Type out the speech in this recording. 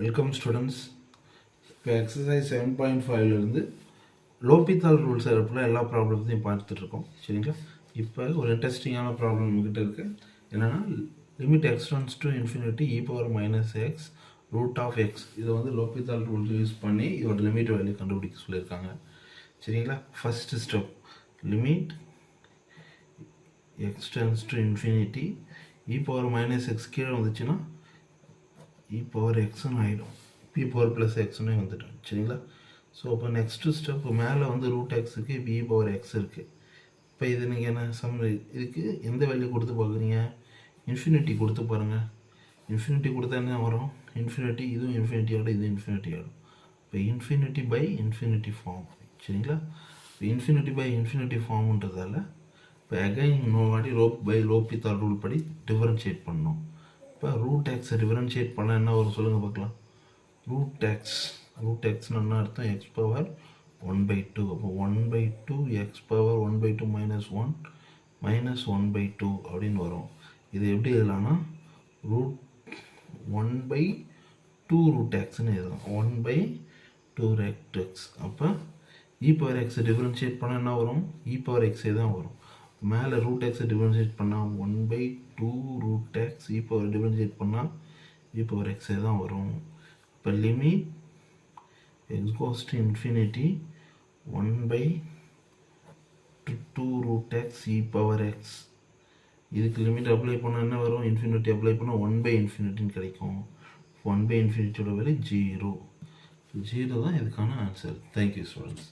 Welcome students. இப்போ exercise 7.5லேருந்து லோபித்தால் rules இருப்பில் எல்லா ப்ராப்ளத்தையும் பார்த்துட்ருக்கோம். சரிங்களா? இப்போ ஒரு இன்ட்ரெஸ்டிங்கான ப்ராப்ளம் நம்மக்கிட்ட இருக்குது. என்னென்னா limit x tends to infinity e power minus x root of x. இதை வந்து லோபித்தால் ரூல்ஸ் யூஸ் பண்ணி இதோட லிமிட் வேல்யூ கண்டுபிடிக்க சொல்லியிருக்காங்க. சரிங்களா? First step, limit x tends to infinity e power minus X கீழே வந்துச்சுன்னா e பவர் எக்ஸ்னு ஆகிடும். பி பவர் ப்ளஸ் எக்ஸ்னே வந்துடும். சரிங்களா? ஸோ இப்போ நெக்ஸ்ட்டு ஸ்டெப், மேலே வந்து ரூட் எக்ஸுக்கு இப்போ e பவர் எக்ஸ் இருக்குது. இப்போ இது நீங்கள் என்ன இதுக்கு எந்த வேல்யூ கொடுத்து பார்க்குறீங்க? இன்ஃபினிட்டி கொடுத்து பாருங்கள். இன்ஃபினிட்டி கொடுத்தா என்ன வரும்? இன்ஃபினிட்டி, இதுவும் இன்ஃபினிட்டி ஆகிடும், இது இன்ஃபினிட்டி ஆகிடும். இப்போ இன்ஃபினிட்டி பை இன்ஃபினிட்டி ஃபார்ம். சரிங்களா? இப்போ இன்ஃபினிட்டி பை இன்ஃபினிட்டி ஃபார்முன்றதால இப்போ அகைன் இன்னொரு வாட்டி லோபித்தால் ரூல் படி டிஃபரன்ஷியேட் பண்ணணும். இப்போ ரூட் எக்ஸை டிஃபரன்ஷியேட் பண்ணால் என்ன வரும் சொல்லுங்கள் பார்க்கலாம். ரூட் எக்ஸ்னு என்ன அர்த்தம்? X power 1/2. அப்போ 1/2 எக்ஸ் பவர் 1/2 மைனஸ் 1 மைனஸ் 1/2 அப்படின்னு வரும். இது எப்படி எழுதலாம்னா ரூட் 1/2 ரூட் எக்ஸ்ன்னு எழுதலாம். 1/2 ரூட் எக்ஸ். அப்போ இ பவர் எக்ஸை டிஃபரன்ஷியேட் பண்ணால் என்ன வரும்? இ பவர் எக்ஸே தான் வரும். மேலே ரூட் எக்ஸை டிஃபரன்ஷியேட் பண்ணால் 1/2 root x, e power differentiate பண்ணால் இ பவர் எக்ஸே தான் வரும். இப்போ limit x goes to infinity 1/2 root x e power x. இதுக்கு லிமிட் அப்ளை பண்ணால் என்ன வரும்? இன்ஃபினிட்டி அப்ளை பண்ணால் 1/∞ கிடைக்கும். 1/∞ வேல்யூ 0 தான் இதுக்கான ஆன்சர். Thank you students.